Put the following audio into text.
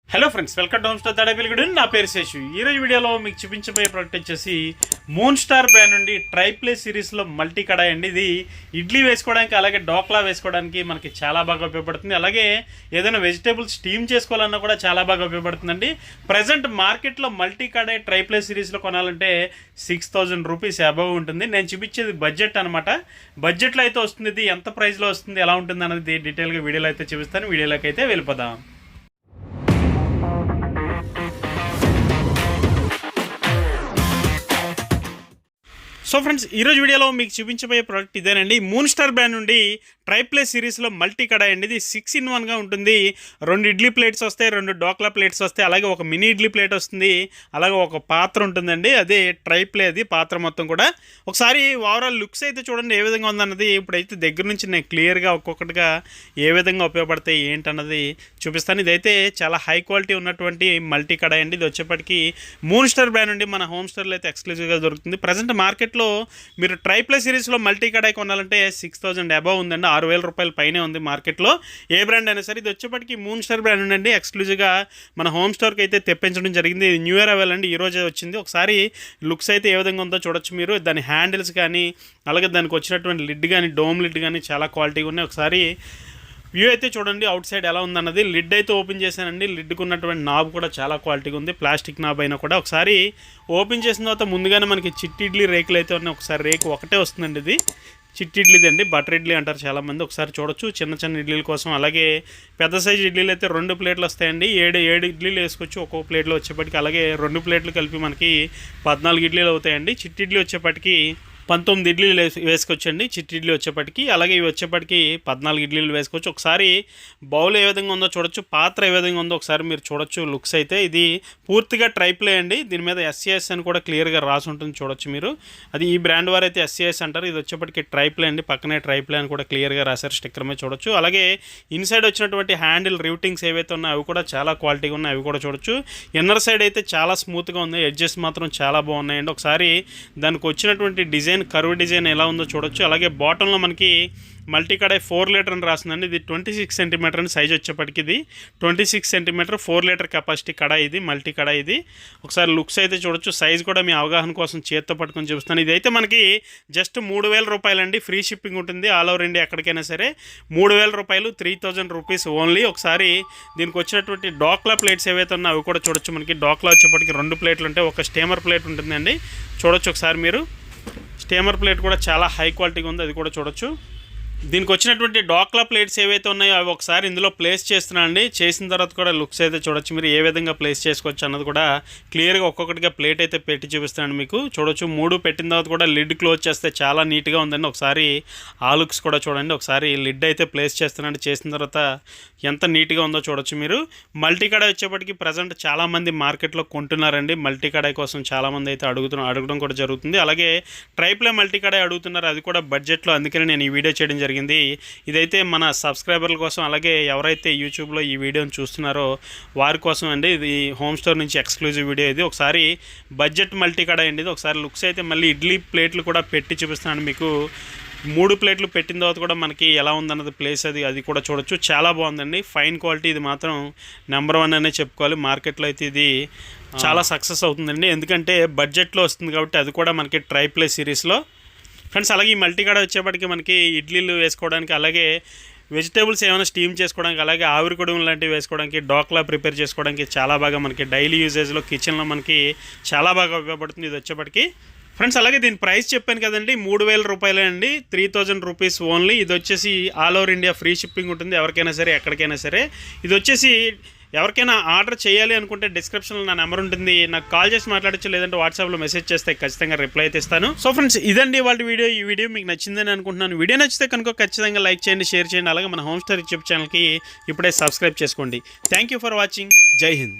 Hello friends, welcome to home star Tadepalligudem. నా పేరు శేషు. ఈరోజు వీడియోలో మీకు చూపించబోయే ప్రోడక్ట్ వచ్చేసి మూన్ స్టార్ బ్రాండ్ నుండి ట్రైప్లే సిరీస్లో మల్టీ కడాయి అండి. ఇది ఇడ్లీ వేసుకోవడానికి అలాగే డోక్లా వేసుకోవడానికి మనకి చాలా బాగా ఉపయోగపడుతుంది. అలాగే ఏదైనా వెజిటేబుల్స్ స్టీమ్ చేసుకోవాలన్నా కూడా చాలా బాగా ఉపయోగపడుతుందండి. ప్రజెంట్ మార్కెట్లో మల్టీ కడాయి ట్రైప్లే సిరీస్లో కొనాలంటే 6,000 రూపీస్ అబవ్ ఉంటుంది. నేను చూపించేది బడ్జెట్ అనమాట. బడ్జెట్లో అయితే వస్తుంది. ఇది ఎంత ప్రైస్లో వస్తుంది, ఎలా ఉంటుంది అనేది డీటెయిల్గా వీడియోలో అయితే చూపిస్తాను. వీడియోలోకి అయితే వెళ్ళిపోదాం. సో ఫ్రెండ్స్, ఈరోజు వీడియోలో మీకు చూపించబోయే ప్రోడక్ట్ ఇదేనండి. మూన్ స్టార్ బ్రాండ్ నుండి ట్రైప్లే సిరీస్లో మల్టీ కడాయి అండి. ఇది 6-in-1గా ఉంటుంది. 2 ఇడ్లీ ప్లేట్స్ వస్తాయి, 2 డోక్లా ప్లేట్స్ వస్తాయి, అలాగే ఒక మినీ ఇడ్లీ ప్లేట్ వస్తుంది, అలాగే ఒక పాత్ర ఉంటుందండి. అదే ట్రైప్లే, అది పాత్ర మొత్తం కూడా. ఒకసారి ఓవరాల్ లుక్స్ అయితే చూడండి ఏ విధంగా ఉందన్నది. ఇప్పుడైతే దగ్గర నుంచి నేను క్లియర్గా ఒక్కొక్కటిగా ఏ విధంగా ఉపయోగపడతాయి ఏంటన్నది చూపిస్తాను. ఇదైతే చాలా హై క్వాలిటీ ఉన్నటువంటి మల్టీ కడాయి అండి. ఇది వచ్చేప్పటికి మూన్ స్టార్ బ్రాండ్ నుండి మన హోమ్ స్టోర్లో అయితే ఎక్స్క్లూజివ్గా దొరుకుతుంది. ప్రజెంట్ మార్కెట్లో మీరు ట్రైప్లే సిరీస్లో మల్టీ కడాయి కొనాలంటే 6,000 అబవ్ ఉందండి. 6,000 రూపాయల పైనే ఉంది మార్కెట్లో, ఏ బ్రాండ్ అయినా సరే. ఇది వచ్చేప్పటికి మూన్ స్టార్ బ్రాండ్ ఉండండి. ఎక్స్క్లూజివ్గా మన హోమ్ స్టోర్కి అయితే తెప్పించడం జరిగింది. ఇది న్యూ ఇయర్ అవైల్ అండి, ఈరోజే వచ్చింది. ఒకసారి లుక్స్ అయితే ఏ విధంగా ఉందో చూడొచ్చు మీరు. దాని హ్యాండిల్స్ కానీ అలాగే దానికి వచ్చినటువంటి లిడ్ కానీ, డోమ్ లిడ్ కానీ చాలా క్వాలిటీగా ఉన్నాయి. ఒకసారి వ్యూ అయితే చూడండి అవుట్ సైడ్ ఎలా ఉందన్నది. లిడ్ అయితే ఓపెన్ చేశానండి. లిడ్కు ఉన్నటువంటి నాబ్ కూడా చాలా క్వాలిటీగా ఉంది, ప్లాస్టిక్ నాబ్ అయినా కూడా. ఒకసారి ఓపెన్ చేసిన తర్వాత ముందుగానే మనకి చిట్టి ఇడ్లీ రేకులు అయితే ఉన్నాయి. ఒకసారి రేకు ఒకటే వస్తుందండి. ఇది చిట్టి ఇడ్లీది అండి, బటర్ ఇడ్లీ అంటారు చాలామంది. ఒకసారి చూడొచ్చు చిన్న చిన్న ఇడ్లీల కోసం. అలాగే పెద్ద సైజు ఇడ్లీలు అయితే 2 ప్లేట్లు వస్తాయండి. 7 ఇడ్లీలు వేసుకోవచ్చు ఒక్కొక్క ప్లేట్లో వచ్చేప్పటికి. అలాగే 2 ప్లేట్లు కలిపి మనకి 14 ఇడ్లీలు అవుతాయండి. చిట్టి ఇడ్లీ వచ్చేప్పటికి 19 ఇడ్లీలు వేసుకోవచ్చండి చిట్టి ఇడ్లీ వచ్చేప్పటికి. అలాగే ఇవి వచ్చేప్పటికి 14 ఇడ్లీలు వేసుకోవచ్చు. ఒకసారి బౌల్ ఏ విధంగా ఉందో చూడొచ్చు, పాత్ర ఏ విధంగా ఉందో ఒకసారి మీరు చూడొచ్చు. లుక్స్ అయితే ఇది పూర్తిగా ట్రైప్లే అండి. దీని మీద SCS అని కూడా క్లియర్గా రాసి ఉంటుంది, చూడొచ్చు మీరు. అది ఈ బ్రాండ్ వారు అయితే SCS అంటారు. ఇది వచ్చేప్పటికి ట్రైప్లే అండి, పక్కనే ట్రైప్లే అని కూడా క్లియర్గా రాశారు, స్టిక్కర్ మీద చూడొచ్చు. అలాగే ఇన్సైడ్ వచ్చినటువంటి హ్యాండిల్ రివిటింగ్స్ ఏవైతే ఉన్నాయో అవి కూడా చాలా క్వాలిటీగా ఉన్నాయి, అవి కూడా చూడొచ్చు. ఇన్నర్ సైడ్ అయితే చాలా స్మూత్గా ఉంది, ఎడ్జెస్ మాత్రం చాలా బాగున్నాయండి. ఒకసారి దానికి వచ్చినటువంటి డిజైన్, కర్వ్ డిజైన్ ఎలా ఉందో చూడొచ్చు. అలాగే బాటంలో మనకి మల్టీ కడాయి 4 లీటర్ అని రాస్తుందండి. ఇది 26 సెంటీమీటర్ అని సైజ్ వచ్చేప్పటికి. ఇది 26 సెంటీమీటర్ 4 లీటర్ కెపాసిటీ కడాయి, ఇది మల్టీ కడాయి. ఇది ఒకసారి లుక్స్ అయితే చూడొచ్చు. సైజ్ కూడా మీ అవగాహన కోసం చేత్తో పట్టుకొని చూపిస్తాను. ఇదైతే మనకి జస్ట్ 3,000 రూపాయలండి. ఫ్రీ షిప్పింగ్ ఉంటుంది ఆల్ ఓవర్ ఇండియా, ఎక్కడికైనా సరే. 3,000 రూపాయలు, 3,000 రూపీస్ ఓన్లీ. ఒకసారి దీనికి వచ్చినటువంటి డోక్లా ప్లేట్స్ ఏవైతే ఉన్నాయో అవి కూడా చూడొచ్చు. మనకి డోక్లా వచ్చేప్పటికి 2 ప్లేట్లు ఉంటాయి, ఒక స్టీమర్ ప్లేట్ ఉంటుందండి, చూడొచ్చు ఒకసారి మీరు. స్టీమర్ ప్లేట్ కూడా చాలా హై క్వాలిటీగా ఉంది, అది కూడా చూడొచ్చు. దీనికి వచ్చినటువంటి డోక్లా ప్లేట్స్ ఏవైతే ఉన్నాయో అవి ఒకసారి ఇందులో ప్లేస్ చేస్తున్నానండి. చేసిన తర్వాత కూడా లుక్స్ అయితే చూడొచ్చు మీరు, ఏ విధంగా ప్లేస్ చేసుకోవచ్చు అన్నది కూడా క్లియర్గా ఒక్కొక్కటిగా ప్లేట్ అయితే పెట్టి చూపిస్తున్నాను మీకు, చూడొచ్చు. 3 పెట్టిన తర్వాత కూడా లిడ్ క్లోజ్ చేస్తే చాలా నీట్గా ఉందండి. ఒకసారి ఆ లుక్స్ కూడా చూడండి. ఒకసారి లిడ్ అయితే ప్లేస్ చేస్తున్నాను, చేసిన తర్వాత ఎంత నీట్గా ఉందో చూడొచ్చు మీరు. మల్టీ కడాయి వచ్చేప్పటికి ప్రజెంట్ చాలామంది మార్కెట్లో కొంటున్నారండి. మల్టీ కడాయి కోసం చాలామంది అయితే అడగడం కూడా జరుగుతుంది. అలాగే ట్రైప్లే మల్టీ కడాయి అడుగుతున్నారు, అది కూడా బడ్జెట్లో. అందుకని నేను ఈ వీడియో చేయడం జరిగింది. ఇదైతే మన సబ్స్క్రైబర్ల కోసం, అలాగే ఎవరైతే యూట్యూబ్లో ఈ వీడియోని చూస్తున్నారో వారి కోసం అండి. ఇది హోమ్ స్టోర్ నుంచి ఎక్స్క్లూజివ్ వీడియో ఇది. ఒకసారి బడ్జెట్ మల్టీ కడాయి అండి ఇది. ఒకసారి లుక్స్ అయితే మళ్ళీ ఇడ్లీ ప్లేట్లు కూడా పెట్టి చూపిస్తున్నాను మీకు. 3 ప్లేట్లు పెట్టిన తర్వాత కూడా మనకి ఎలా ఉందన్నది ప్లేస్, అది కూడా చూడొచ్చు. చాలా బాగుందండి, ఫైన్ క్వాలిటీ. ఇది మాత్రం నెంబర్ 1 అనే చెప్పుకోవాలి. మార్కెట్లో అయితే ఇది చాలా సక్సెస్ అవుతుందండి, ఎందుకంటే బడ్జెట్లో వస్తుంది కాబట్టి. అది కూడా మనకి ట్రైప్లే సిరీస్లో ఫ్రెండ్స్. అలాగే ఈ మల్టీ కడాయి వచ్చేప్పటికి మనకి ఇడ్లీలు వేసుకోవడానికి, అలాగే వెజిటేబుల్స్ ఏమైనా స్టీమ్ చేసుకోవడానికి, అలాగే ఆవిరి కొడుగులు లాంటివి వేసుకోవడానికి, డోక్లా ప్రిపేర్ చేసుకోవడానికి చాలా బాగా మనకి డైలీ యూజేజ్లో కిచెన్లో మనకి చాలా బాగా ఉపయోగపడుతుంది ఇది వచ్చేప్పటికి ఫ్రెండ్స్. అలాగే దీని ప్రైస్ చెప్పాను కదండి, 3,000 రూపాయలే అండి, 3,000 రూపీస్ ఓన్లీ. ఇది వచ్చేసి all over India free shipping ఉంటుంది, ఎవరికైనా సరే ఎక్కడికైనా సరే. ఇది వచ్చేసి ఎవరికైనా ఆర్డర్ చేయాలి అనుకుంటే డిస్క్రిప్షన్లో నా నెంబర్ ఉంటుంది, నాకు కాల్ చేసి మాట్లాడచ్చు, లేదంటే వాట్సాప్లో మెసేజ్ చేస్తే ఖచ్చితంగా రిప్లై అయితే ఇస్తాను. సో ఫ్రెండ్స్, ఇదండి వాళ్ళ వీడియో. ఈ వీడియో మీకు నచ్చిందని అనుకుంటున్నాను. వీడియో నచ్చితే కనుక ఖచ్చితంగా లైక్ చేయండి, షేర్ చేయండి. అలాగే మన హోమ్ స్టార్ యూట్యూబ్ ఛానల్కి ఇప్పుడే సబ్స్క్రైబ్ చేసుకోండి. Thank you for watching. జై హింద్.